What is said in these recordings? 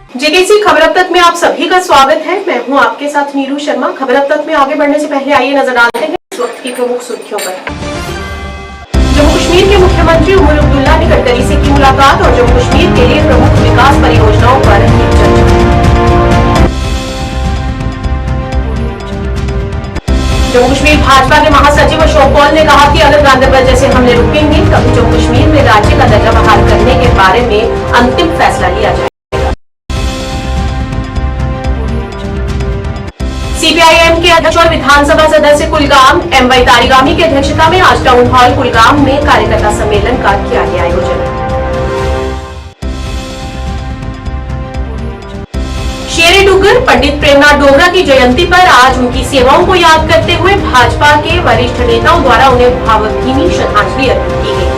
JKC खबर अब तक में आप सभी का स्वागत है। मैं हूं आपके साथ नीरू शर्मा। खबर अब तक में आगे बढ़ने से पहले आइए नजर डालते हैं इस वक्त की प्रमुख सुर्खियों पर। जम्मू कश्मीर के मुख्यमंत्री उमर अब्दुल्ला ने गडकरी से की मुलाकात और जम्मू कश्मीर के लिए प्रमुख विकास परियोजनाओं पर की चर्चा। जम्मू कश्मीर भाजपा के महासचिव अशोक कौल ने कहा कि अगर गांधरबल जैसे हमले रुकेंगे तभी जम्मू कश्मीर में राज्य का दर्जा बहाल करने के बारे में अंतिम फैसला लिया जाएगा। सीपीआईएम के अध्यक्ष और विधानसभा सदस्य कुलगाम एम.वाई. तारिगामी की अध्यक्षता में आज टाउन हॉल कुलगाम में कार्यकर्ता सम्मेलन का किया गया आयोजन। शेरे डुग्गर पंडित प्रेमनाथ डोगरा की जयंती पर आज उनकी सेवाओं को याद करते हुए भाजपा के वरिष्ठ नेताओं द्वारा उन्हें भावभीनी श्रद्धांजलि अर्पित की गई।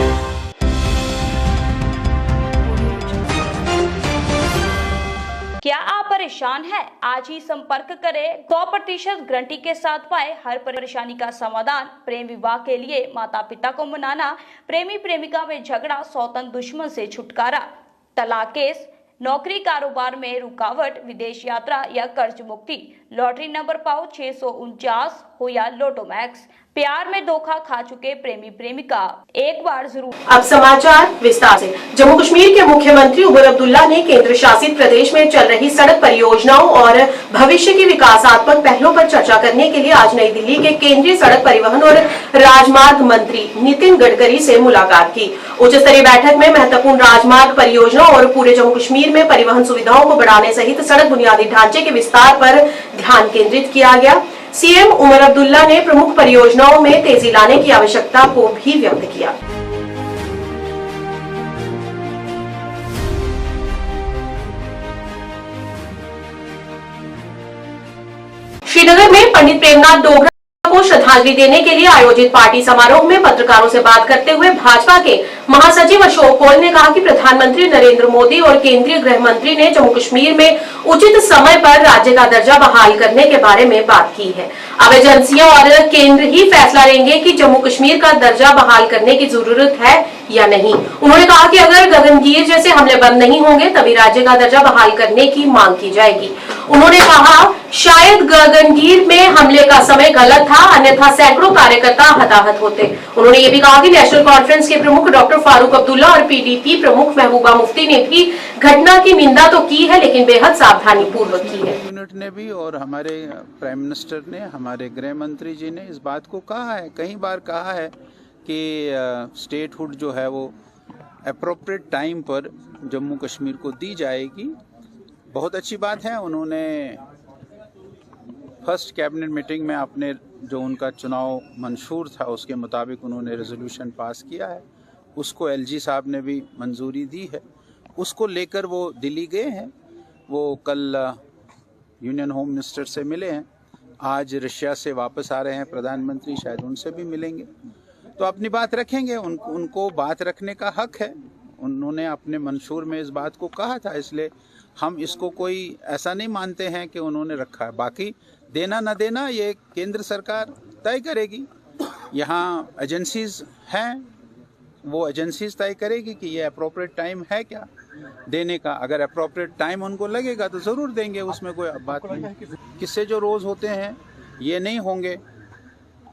क्या आप परेशान हैं? आज ही संपर्क करें। 100% गारंटी के साथ पाए हर परेशानी का समाधान। प्रेम विवाह के लिए माता पिता को मनाना, प्रेमी प्रेमिका में झगड़ा, सौतन दुश्मन से छुटकारा, तलाक केस, नौकरी कारोबार में रुकावट, विदेश यात्रा या कर्ज मुक्ति, लॉटरी नंबर पाओ 649 हो या लोटो मैक्स, प्यार में धोखा खा चुके प्रेमी प्रेमिका एक बार जरूर। अब समाचार विस्तार से। जम्मू कश्मीर के मुख्यमंत्री उमर अब्दुल्ला ने केंद्र शासित प्रदेश में चल रही सड़क परियोजनाओं और भविष्य की विकासात्मक पहलों पर चर्चा करने के लिए आज नई दिल्ली के केंद्रीय सड़क परिवहन और राजमार्ग मंत्री नितिन गडकरी से मुलाकात की। उच्च स्तरीय बैठक में महत्वपूर्ण राजमार्ग परियोजनाओं और पूरे जम्मू कश्मीर में परिवहन सुविधाओं को बढ़ाने सहित सड़क बुनियादी ढांचे के विस्तार पर ध्यान केंद्रित किया गया। सीएम उमर अब्दुल्ला ने प्रमुख परियोजनाओं में तेजी लाने की आवश्यकता को भी व्यक्त किया। श्रीनगर में पंडित प्रेमनाथ डोगरा को श्रद्धांजलि देने के लिए आयोजित पार्टी समारोह में पत्रकारों से बात करते हुए भाजपा के महासचिव अशोक कौल ने कहा कि प्रधानमंत्री नरेंद्र मोदी और केंद्रीय गृह मंत्री ने जम्मू कश्मीर में उचित समय पर राज्य का दर्जा बहाल करने के बारे में बात की है। अब एजेंसियां और केंद्र ही फैसला लेंगे कि जम्मू कश्मीर का दर्जा बहाल करने की जरूरत है या नहीं। उन्होंने कहा कि अगर गगनगीर जैसे हमले बंद नहीं होंगे तभी राज्य का दर्जा बहाल करने की मांग की जाएगी। उन्होंने कहा शायद गगनगीर में हमले का समय गलत था, अन्यथा सैकड़ों कार्यकर्ता हताहत होते। उन्होंने ये भी कहा कि नेशनल कॉन्फ्रेंस के प्रमुख डॉक्टर फारूक अब्दुल्ला और पीडीपी प्रमुख महबूबा मुफ्ती ने भी घटना की निंदा तो की है लेकिन बेहद सावधानी पूर्वक की है। यूनिट ने भी और हमारे प्राइम मिनिस्टर ने, हमारे गृह मंत्री जी ने इस बात को कहा है, कई बार कहा है कि स्टेटहुड जो है वो अप्रोप्रिएट टाइम पर जम्मू कश्मीर को दी जाएगी। बहुत अच्छी बात है। उन्होंने फर्स्ट कैबिनेट मीटिंग में अपने जो उनका चुनाव मंशूर था उसके मुताबिक उन्होंने रेजोल्यूशन पास किया है, उसको एलजी साहब ने भी मंजूरी दी है। उसको लेकर वो दिल्ली गए हैं। वो कल यूनियन होम मिनिस्टर से मिले हैं, आज रशिया से वापस आ रहे हैं प्रधानमंत्री, शायद उनसे भी मिलेंगे। तो अपनी बात रखेंगे, उनको बात रखने का हक है। उन्होंने अपने मंशूर में इस बात को कहा था, इसलिए हम इसको कोई ऐसा नहीं मानते हैं कि उन्होंने रखा है। बाकी देना न देना ये केंद्र सरकार तय करेगी। यहाँ एजेंसीज हैं, वो एजेंसीज तय करेगी कि ये अप्रोप्रिएट टाइम है क्या देने का। अगर अप्रोप्रिएट टाइम उनको लगेगा तो ज़रूर देंगे, उसमें कोई बात नहीं। किस्से जो रोज़ होते हैं ये नहीं होंगे,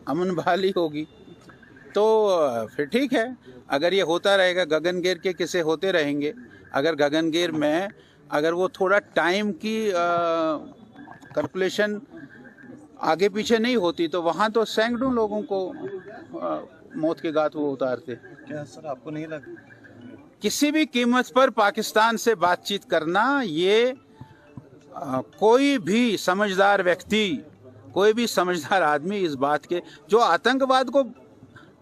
अमन बहाली होगी तो फिर ठीक है। अगर ये होता रहेगा, गगनगीर के किस्से होते रहेंगे, अगर गगनगीर में अगर वो थोड़ा टाइम की कैलकुलेशन आगे पीछे नहीं होती तो वहाँ तो सैकड़ों लोगों को मौत के घाट वो उतारते। क्या सर आपको नहीं लगता किसी भी कीमत पर पाकिस्तान से बातचीत करना, ये कोई भी समझदार व्यक्ति, कोई भी समझदार आदमी इस बात के जो आतंकवाद को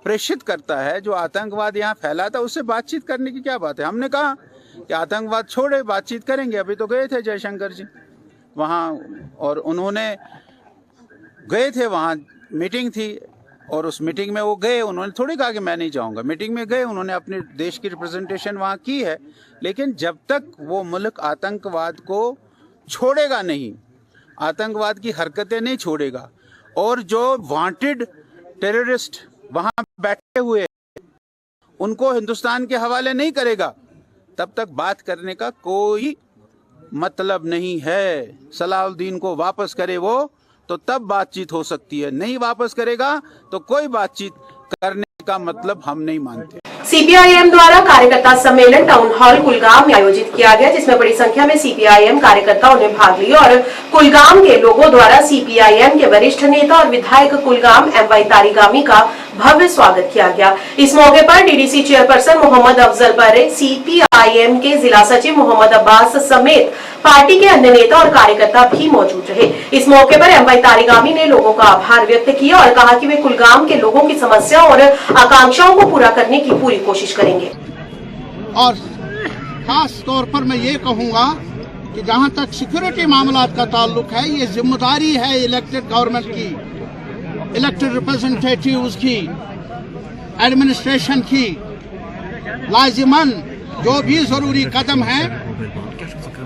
प्रेषित करता है, जो आतंकवाद यहाँ फैलाता है, उससे बातचीत करने की क्या बात है। हमने कहा कि आतंकवाद छोड़े, बातचीत करेंगे। अभी तो गए थे जयशंकर जी वहाँ, और उन्होंने गए थे वहाँ, मीटिंग थी और उस मीटिंग में वो गए। उन्होंने थोड़ी कहा कि मैं नहीं जाऊँगा, मीटिंग में गए, उन्होंने अपने देश की रिप्रेजेंटेशन वहाँ की है। लेकिन जब तक वो मुल्क आतंकवाद को छोड़ेगा नहीं, आतंकवाद की हरकतें नहीं छोड़ेगा और जो वांटेड टेररिस्ट वहाँ बैठे हुए उनको हिंदुस्तान के हवाले नहीं करेगा, तब तक बात करने का कोई मतलब नहीं है। सलाहुद्दीन को वापस करे वो तो तब बातचीत हो सकती है, नहीं वापस करेगा तो कोई बातचीत करने का मतलब हम नहीं मानते। सीपीआईएम द्वारा कार्यकर्ता सम्मेलन टाउन हॉल कुलगाम में आयोजित किया गया, जिसमें बड़ी संख्या में सीपीआईएम कार्यकर्ताओं ने भाग लिया और कुलगाम के लोगों द्वारा सीपीआईएम के वरिष्ठ नेता और विधायक कुलगाम एमवाई तारिगामी का भव्य स्वागत किया गया। इस मौके पर डीडीसी चेयरपर्सन मोहम्मद अफजल बरे, सीपीआईएम के जिला सचिव मोहम्मद अब्बास समेत पार्टी के अन्य नेता और कार्यकर्ता भी मौजूद रहे। इस मौके पर एमवाई तारिगामी ने लोगों का आभार व्यक्त किया और कहा कि वे कुलगाम के लोगों की समस्याओं और आकांक्षाओं को पूरा करने की पूरी कोशिश करेंगे। और खास तौर पर मैं ये कहूँगा कि जहाँ तक सिक्योरिटी मामला का ताल्लुक है, ये जिम्मेदारी है इलेक्टेड गवर्नमेंट की, इलेक्टेड रिप्रेजेंटेटिव्स की, एडमिनिस्ट्रेशन की। लाजिमन जो भी जरूरी कदम है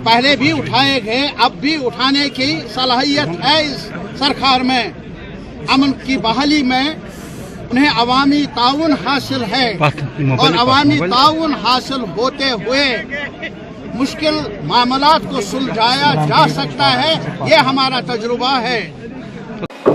पहले भी उठाए गए, अब भी उठाने की सलाहियत है इस सरकार में। अमन की बहाली में उन्हें अवामी ताउन हासिल है और अवामी ताउन हासिल होते हुए मुश्किल मामलात को सुलझाया जा सकता है, ये हमारा तजुर्बा है।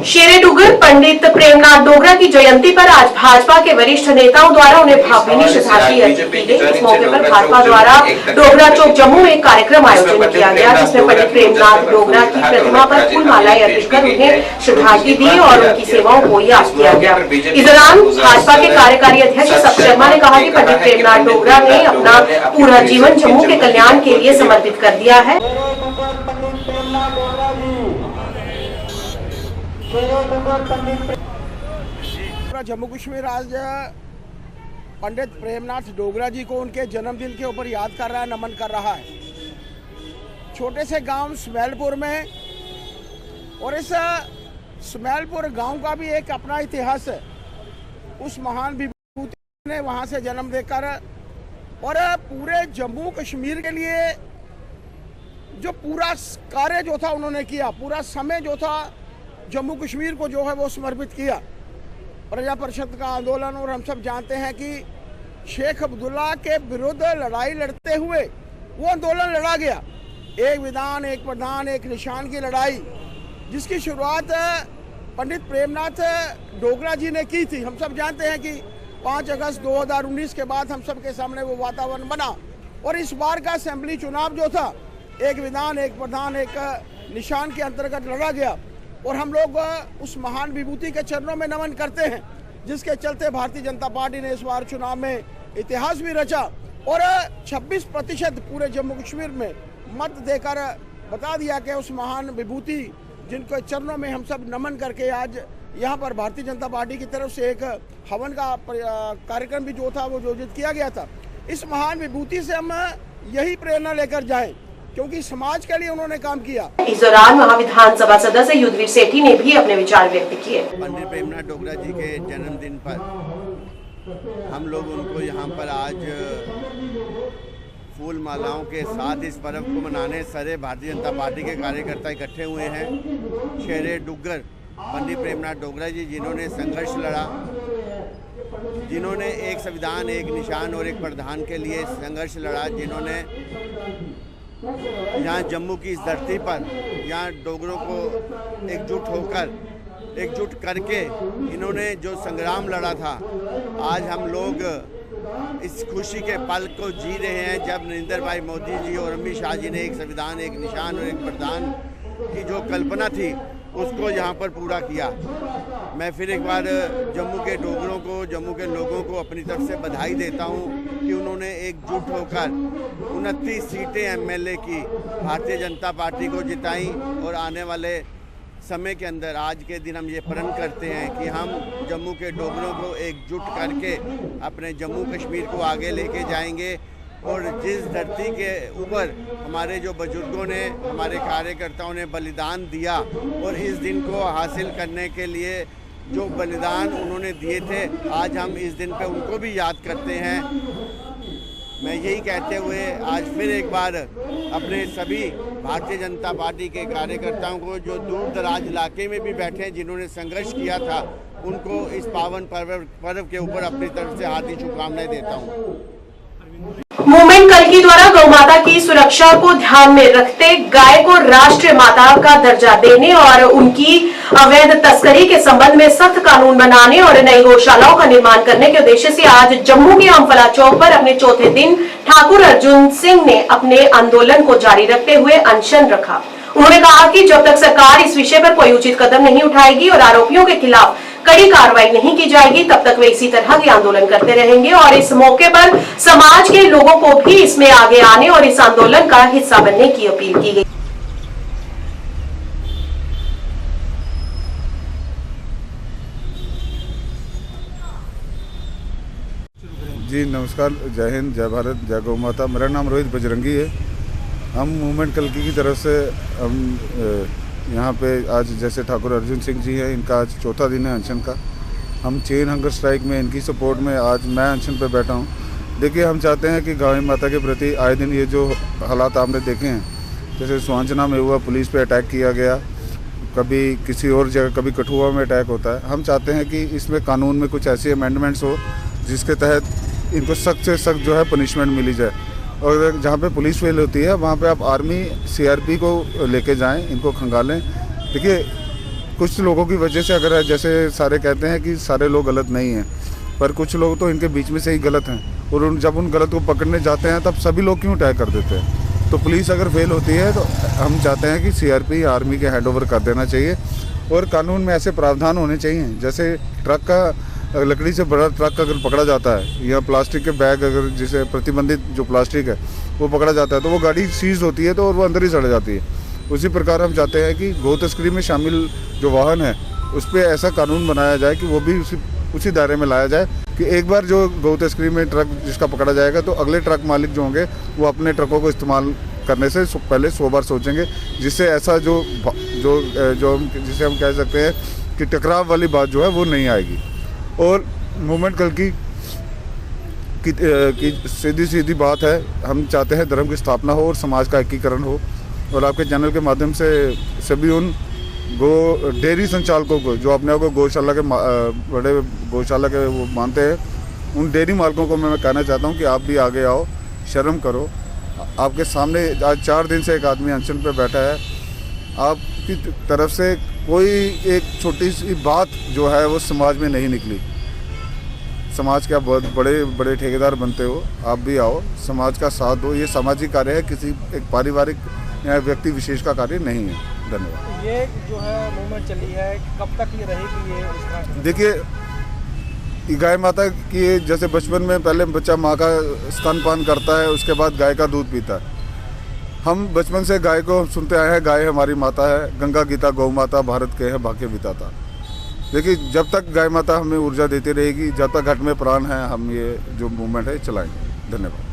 शेरे डुगर पंडित प्रेमनाथ डोगरा की जयंती पर आज भाजपा के वरिष्ठ नेताओं द्वारा उन्हें भावभीनी श्रद्धांजलि अर्पित की गई। इस मौके पर भाजपा द्वारा डोगरा चौक जम्मू में एक कार्यक्रम आयोजन किया गया, जिसमें पंडित प्रेमनाथ डोगरा की प्रतिमा पर फूल मालाएं अर्पित कर उन्हें श्रद्धांजलि दी और उनकी सेवाओं को याद किया गया। इस दौरान भाजपा के कार्यकारी अध्यक्ष सप शर्मा ने कहा कि पंडित प्रेमनाथ डोगरा ने अपना पूरा जीवन जम्मू के कल्याण के लिए समर्पित कर दिया है। जम्मू कश्मीर आज पंडित प्रेमनाथ डोगरा जी को उनके जन्मदिन के ऊपर याद कर रहा है, नमन कर रहा है। छोटे से गांव स्मैलपुर में, और इस स्मैलपुर गांव का भी एक अपना इतिहास है। उस महान विभूति ने वहां से जन्म देकर और पूरे जम्मू कश्मीर के लिए जो पूरा कार्य जो था उन्होंने किया, पूरा समय जो था जम्मू कश्मीर को जो है वो समर्पित किया। प्रजा परिषद का आंदोलन, और हम सब जानते हैं कि शेख अब्दुल्ला के विरुद्ध लड़ाई लड़ते हुए वो आंदोलन लड़ा गया, एक विधान एक प्रधान एक निशान की लड़ाई, जिसकी शुरुआत पंडित प्रेमनाथ डोगरा जी ने की थी। हम सब जानते हैं कि 5 अगस्त 2019 के बाद हम सब के सामने वो वातावरण बना, और इस बार का असेंबली चुनाव जो था एक विधान एक प्रधान एक निशान के अंतर्गत लड़ा गया। और हम लोग उस महान विभूति के चरणों में नमन करते हैं, जिसके चलते भारतीय जनता पार्टी ने इस बार चुनाव में इतिहास भी रचा और 26% पूरे जम्मू कश्मीर में मत देकर बता दिया कि उस महान विभूति जिनको चरणों में हम सब नमन करके आज यहाँ पर भारतीय जनता पार्टी की तरफ से एक हवन का कार्यक्रम भी जो था वो आयोजित किया गया था। इस महान विभूति से हम यही प्रेरणा लेकर जाएं, क्योंकि समाज के लिए उन्होंने काम किया। इस दौरान महाविधानसभा सदस्य युद्धवीर सेठी ने भी अपने विचार व्यक्त किए। पंडित प्रेमनाथ डोगरा जी के जन्मदिन पर हम लोग उनको यहाँ पर आज फूल मालाओं के साथ इस पर्व को मनाने सारे भारतीय जनता पार्टी के कार्यकर्ता इकट्ठे हुए हैं। शेरे डुग्गर पंडित प्रेमनाथ डोगरा जी, जिन्होंने संघर्ष लड़ा, जिन्होंने एक संविधान एक निशान और एक प्रधान के लिए संघर्ष लड़ा, जिन्होंने यहाँ जम्मू की इस धरती पर यहाँ डोगरों को एकजुट करके इन्होंने जो संग्राम लड़ा था, आज हम लोग इस खुशी के पल को जी रहे हैं जब नरेंद्र भाई मोदी जी और अमित शाह जी ने एक संविधान एक निशान और एक प्रधान की जो कल्पना थी उसको यहाँ पर पूरा किया। मैं फिर एक बार जम्मू के डोगरों को, जम्मू के लोगों को अपनी तरफ से बधाई देता हूँ कि उन्होंने एकजुट होकर 29 सीटें एमएलए की भारतीय जनता पार्टी को जिताई और आने वाले समय के अंदर आज के दिन हम ये प्रण करते हैं कि हम जम्मू के डोगरों को एकजुट करके अपने जम्मू कश्मीर को आगे लेके जाएंगे। और जिस धरती के ऊपर हमारे जो बुजुर्गों ने, हमारे कार्यकर्ताओं ने बलिदान दिया और इस दिन को हासिल करने के लिए जो बलिदान उन्होंने दिए थे, आज हम इस दिन पे उनको भी याद करते हैं। मैं यही कहते हुए आज फिर एक बार अपने सभी भारतीय जनता पार्टी के कार्यकर्ताओं को जो दूर दराज इलाके में भी बैठे हैं, जिन्होंने संघर्ष किया था, उनको इस पावन पर्व के ऊपर अपनी तरफ से हार्दिक शुभकामनाएं देता हूँ। मूवमेंट कल्की द्वारा गौ माता की सुरक्षा को ध्यान में रखते गाय को राष्ट्रीय माता का दर्जा देने और उनकी अवैध तस्करी के संबंध में सख्त कानून बनाने और नई गौशालाओं का निर्माण करने के उद्देश्य से आज जम्मू के अम्फला चौक पर अपने चौथे दिन ठाकुर अर्जुन सिंह ने अपने आंदोलन को जारी रखते हुए अनशन रखा। उन्होंने कहा कि जब तक सरकार इस विषय पर कोई उचित कदम नहीं उठाएगी और आरोपियों के खिलाफ कड़ी कार्रवाई नहीं की जाएगी तब तक वे इसी तरह के आंदोलन करते रहेंगे और इस मौके पर समाज के लोगों को भी इसमें आगे आने और इस आंदोलन का हिस्सा बनने की अपील की गई। जी नमस्कार, जय हिंद, जय भारत, जय गौ माता। मेरा नाम रोहित बजरंगी है। हम मूवमेंट कल्की की तरफ से हम यहाँ पे आज जैसे ठाकुर अर्जुन सिंह जी हैं, इनका आज चौथा दिन है अनशन का। हम चेन हंगर स्ट्राइक में इनकी सपोर्ट में आज मैं अनशन पे बैठा हूँ। देखिए, हम चाहते हैं कि गाय माता के प्रति आए दिन ये जो हालात आपने देखे हैं, जैसे स्वांचना में हुआ, पुलिस पे अटैक किया गया, कभी किसी और जगह, कभी कठुआ में अटैक होता है। हम चाहते हैं कि इसमें कानून में कुछ ऐसी अमेंडमेंट्स हो जिसके तहत इनको सख्त से सख्त जो है पनिशमेंट मिली जाए। और जहाँ पे पुलिस फेल होती है वहाँ पे आप आर्मी सीआरपी को लेके जाएं, इनको खंगालें। देखिए, कुछ लोगों की वजह से अगर जैसे सारे कहते हैं कि सारे लोग गलत नहीं हैं, पर कुछ लोग तो इनके बीच में से ही गलत हैं और जब उन गलत को पकड़ने जाते हैं तब सभी लोग क्यों अटैक कर देते हैं। तो पुलिस अगर फेल होती है तो हम चाहते हैं कि सीआरपी आर्मी के हैंड ओवर कर देना चाहिए और कानून में ऐसे प्रावधान होने चाहिए, जैसे ट्रक का लकड़ी से बड़ा ट्रक अगर पकड़ा जाता है या प्लास्टिक के बैग अगर जिसे प्रतिबंधित जो प्लास्टिक है वो पकड़ा जाता है तो वो गाड़ी सीज होती है तो और वो अंदर ही सड़ जाती है। उसी प्रकार हम चाहते हैं कि गौ तस्करी में शामिल जो वाहन है उस पर ऐसा कानून बनाया जाए कि वो भी उसी दायरे में लाया जाए कि एक बार जो गौ तस्करी में ट्रक जिसका पकड़ा जाएगा तो अगले ट्रक मालिक जो होंगे वो अपने ट्रकों को इस्तेमाल करने से पहले 100 बार सोचेंगे, जिससे ऐसा जो जिसे हम कह सकते हैं कि टकराव वाली बात जो है वो नहीं आएगी। और मूवमेंट कल्की की सीधी बात है, हम चाहते हैं धर्म की स्थापना हो और समाज का एकीकरण हो। और आपके चैनल के माध्यम से सभी उन डेयरी संचालकों को जो अपने आप को गौशाला के बड़े गौशाला के वो मानते हैं, उन डेयरी मालिकों को मैं कहना चाहता हूं कि आप भी आगे आओ, शर्म करो। आपके सामने आज 4 दिन से एक आदमी अनशन पे बैठा है, आपकी तरफ से कोई एक छोटी सी बात जो है वो समाज में नहीं निकली। समाज के आप बहुत बड़े बड़े ठेकेदार बनते हो, आप भी आओ, समाज का साथ दो। ये सामाजिक कार्य है, किसी एक पारिवारिक या व्यक्ति विशेष का कार्य नहीं है। धन्यवाद। ये जो है मूवमेंट चली है, कब तक ये रहेगी? ये इस तरह देखिए, गाय माता की जैसे बचपन में पहले बच्चा माँ का स्तनपान करता है, उसके बाद गाय का दूध पीता है। हम बचपन से गाय को सुनते आए हैं, गाय हमारी माता है, गंगा गीता गौ माता भारत के है भाग्य विधाता। देखिए, जब तक गाय माता हमें ऊर्जा देती रहेगी, जब तक घट में प्राण है, हम ये जो मूवमेंट है चलाएंगे। धन्यवाद।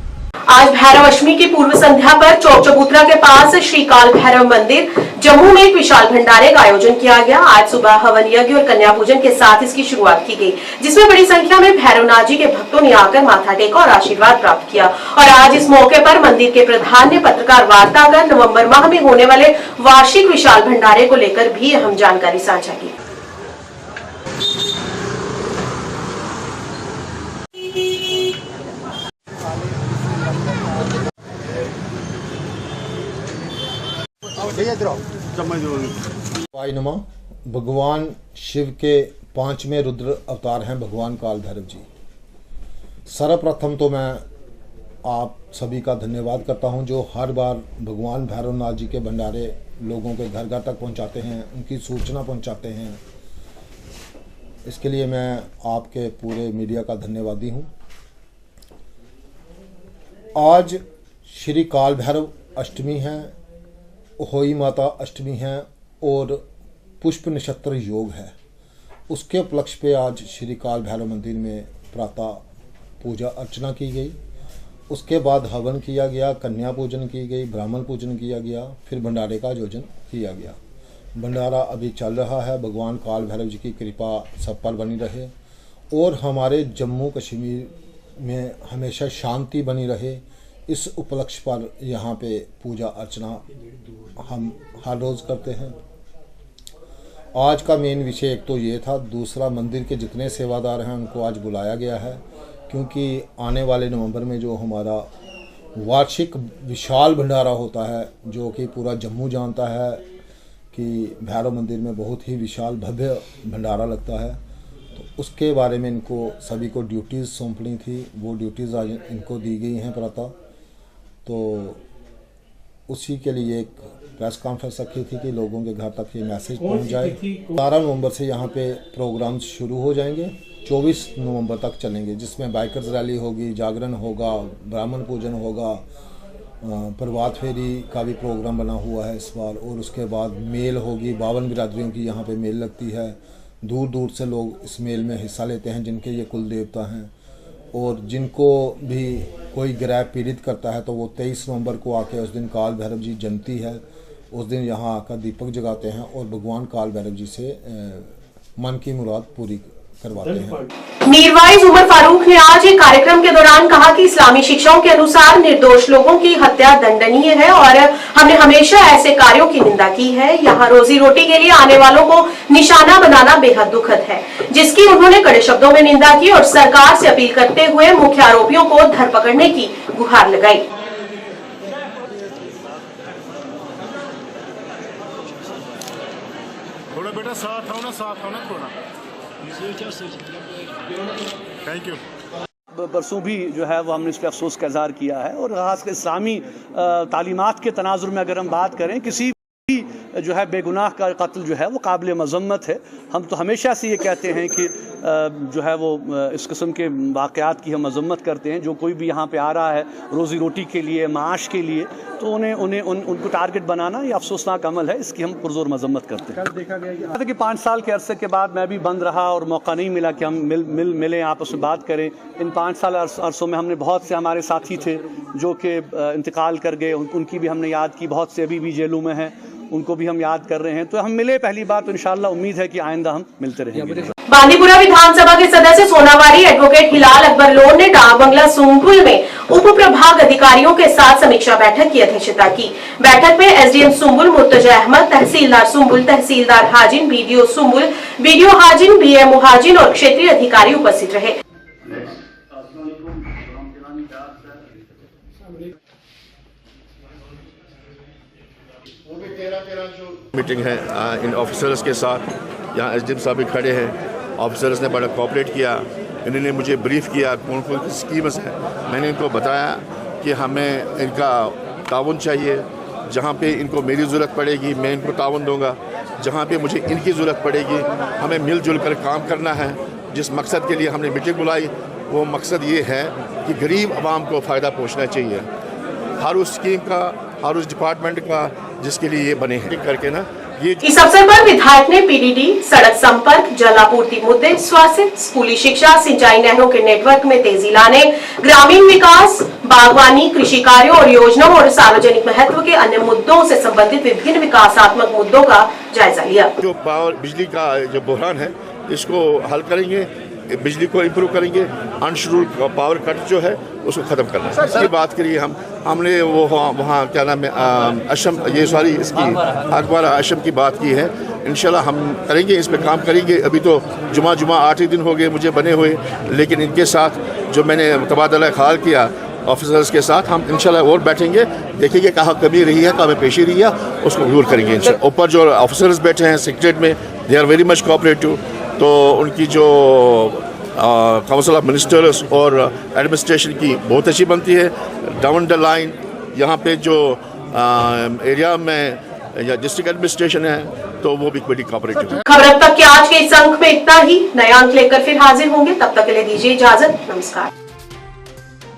आज भैरव अष्टमी की पूर्व संध्या पर चौक चबूतरा के पास श्री काल भैरव मंदिर जम्मू में एक विशाल भंडारे का आयोजन किया गया। आज सुबह हवन यज्ञ और कन्या पूजन के साथ इसकी शुरुआत की गई, जिसमें बड़ी संख्या में भैरवनाथ जी के भक्तों ने आकर माथा टेका और आशीर्वाद प्राप्त किया। और आज इस मौके पर मंदिर के प्रधान ने पत्रकार वार्ता कर नवंबर माह में होने वाले वार्षिक विशाल भंडारे को लेकर भी अहम जानकारी साझा की। वाय नमः। भगवान शिव के 5वें रुद्र अवतार हैं भगवान काल भैरव जी। सर्वप्रथम तो मैं आप सभी का धन्यवाद करता हूं जो हर बार भगवान भैरवनाथ जी के भंडारे लोगों के घर घर तक पहुंचाते हैं, उनकी सूचना पहुंचाते हैं। इसके लिए मैं आपके पूरे मीडिया का धन्यवादी हूं। आज श्री काल भैरव अष्टमी है, होई माता अष्टमी है और पुष्प नक्षत्र योग है। उसके उपलक्ष्य पे आज श्री काल भैरव मंदिर में प्रातः पूजा अर्चना की गई, उसके बाद हवन किया गया, कन्या पूजन की गई, ब्राह्मण पूजन किया गया, फिर भंडारे का आयोजन किया गया। भंडारा अभी चल रहा है। भगवान काल भैरव जी की कृपा सब पर बनी रहे और हमारे जम्मू कश्मीर में हमेशा शांति बनी रहे, इस उपलक्ष्य पर यहाँ पे पूजा अर्चना हम हर रोज़ करते हैं। आज का मेन विषय एक तो ये था, दूसरा मंदिर के जितने सेवादार हैं उनको आज बुलाया गया है क्योंकि आने वाले नवंबर में जो हमारा वार्षिक विशाल भंडारा होता है जो कि पूरा जम्मू जानता है कि भैरव मंदिर में बहुत ही विशाल भव्य भंडारा लगता है। तो उसके बारे में इनको सभी को ड्यूटीज़ सौंपनी थी, वो ड्यूटीज़ आज इनको दी गई हैं प्रातः। तो उसी के लिए एक प्रेस कॉन्फ्रेंस रखी थी कि लोगों के घर तक ये मैसेज पहुंच जाए। 12 नवंबर से यहाँ पे प्रोग्राम्स शुरू हो जाएंगे, 24 नवंबर तक चलेंगे, जिसमें बाइकर्स रैली होगी, जागरण होगा, ब्राह्मण पूजन होगा, प्रभात फेरी का भी प्रोग्राम बना हुआ है इस बार। और उसके बाद मेल होगी, 52 बिरादरियों की यहाँ पे मेल लगती है। दूर दूर से लोग इस मेल में हिस्सा लेते हैं जिनके ये कुल देवता हैं। और जिनको भी कोई ग्रह पीड़ित करता है तो वो 23 नवंबर को आके उस दिन काल भैरव जी जयंती है, उस दिन यहाँ आकर दीपक जगाते हैं और भगवान काल भैरव जी से मन की मुराद पूरी करवाते हैं। मीरवाइज उमर फारूक ने आज एक कार्यक्रम के दौरान कहा कि इस्लामी शिक्षाओं के अनुसार निर्दोष लोगों की हत्या दंडनीय है और हमने हमेशा ऐसे कार्यों की निंदा की है। यहाँ रोजी रोटी के लिए आने वालों को निशाना बनाना बेहद दुखद है, जिसकी उन्होंने कड़े शब्दों में निंदा की और सरकार से अपील करते हुए मुख्य आरोपियों को धर पकड़ने की गुहार लगाई। थोड़ा बेटा साथ आओ ना थोड़ा। Thank you. बरसों भी जो है वो हमने इस पर अफसोस का इज़हार किया है। और ख़ासकर इस्लामी तालीमात के तनाजुर में अगर हम बात करें, किसी भी जो है बेगुनाह का कत्ल जो है वो काबिल मज़म्मत है। हम तो हमेशा से ये कहते हैं कि जो है वो इस किस्म के वाक़यात की हम मज़म्मत करते हैं। जो कोई भी यहाँ पे आ रहा है रोज़ी रोटी के लिए, माश के लिए, तो उनको टारगेट बनाना ये अफसोसनाक अमल है, इसकी हम पुरज़ोर मज़म्मत करते हैं। कल देखा गया कि 5 साल के अरसे के बाद मैं भी बंद रहा और मौका नहीं मिला कि हम मिलें, आपस में बात करें। इन 5 साल अरसों में हमने बहुत से हमारे साथी थे जो कि इंतकाल कर गए, उनकी भी हमने याद की। बहुत से अभी भी जेलों में हैं, उनको भी हम याद कर रहे हैं। तो हम मिले पहली बार, तो इंशाअल्लाह उम्मीद है कि आइंदा हम मिलते रहेंगे। बांदीपुरा विधानसभा के सदस्य सोनावारी एडवोकेट हिलाल अकबर लोन ने डाक बंगला सुंगुल में उप प्रभाग अधिकारियों के साथ समीक्षा बैठक की अध्यक्षता की। बैठक में एसडीएम सुंबुल मुर्तजा अहमद, तहसीलदार सुंबुल, तहसीलदार Hajin, BDO Sumbul, BDO Hajin, BMO Hajin और क्षेत्रीय अधिकारी उपस्थित रहे। मीटिंग है इन ऑफिसर्स के साथ। यहाँ एसडीएम साहब भी खड़े हैं। ऑफिसर्स ने बड़ा कोऑपरेट किया। इन्होंने मुझे ब्रीफ किया कौन कौन सी स्कीम्स हैं। मैंने इनको बताया कि हमें इनका ताउन चाहिए। जहाँ पे इनको मेरी ज़रूरत पड़ेगी मैं इनको ताउन दूँगा, जहाँ पे मुझे इनकी ज़रूरत पड़ेगी हमें मिलजुल कर काम करना है। जिस मकसद के लिए हमने मीटिंग बुलाई वो मकसद ये है कि गरीब आवाम को फ़ायदा पहुँचना चाहिए। हर उस स्कीम का, हर उस डिपार्टमेंट का जिसके लिए ये बने हैं करके ना। इस अवसर पर विधायक ने पीडीडी, सड़क संपर्क, जल आपूर्ति मुद्दे, स्वास्थ्य, स्कूली शिक्षा, सिंचाई नहरों के नेटवर्क में तेजी लाने, ग्रामीण विकास, बागवानी, कृषि कार्यों और योजनाओं और सार्वजनिक महत्व के अन्य मुद्दों से संबंधित विभिन्न विकासात्मक मुद्दों का जायजा लिया। जो बिजली का जो बहरान है इसको हल करेंगे, बिजली को इम्प्रूव करेंगे, अनशेड्यूल्ड पावर कट जो है उसको ख़त्म करना है। इसकी बात करिए हमने वो वहाँ क्या नाम है अशम, ये सारी इसकी अखबार अशम की बात की है। इंशाल्लाह हम करेंगे, इस पे काम करेंगे। अभी तो जुमा 8 ही दिन हो गए मुझे बने हुए, लेकिन इनके साथ जो मैंने तबादला ख्याल किया ऑफिसर्स के साथ, हम इंशाल्लाह और बैठेंगे, देखेंगे कहाँ कमी रही है, कहाँ पेशी रही है, उसको दूर करेंगे इंशाल्लाह। ऊपर जो ऑफिसर्स बैठे हैं सेक्रेटरीट में, they are very much cooperative. तो उनकी जो काउंसिल ऑफ मिनिस्टर्स और एडमिनिस्ट्रेशन की बहुत अच्छी बनती है। डाउन द लाइन यहाँ पे जो एरिया में या डिस्ट्रिक्ट एडमिनिस्ट्रेशन है तो वो भी बड़ी कोऑपरेटिव है। खबर अब तक के आज के इस अंक में इतना ही। नया अंक लेकर फिर हाजिर होंगे, तब तक के लिए दीजिए इजाजत। नमस्कार।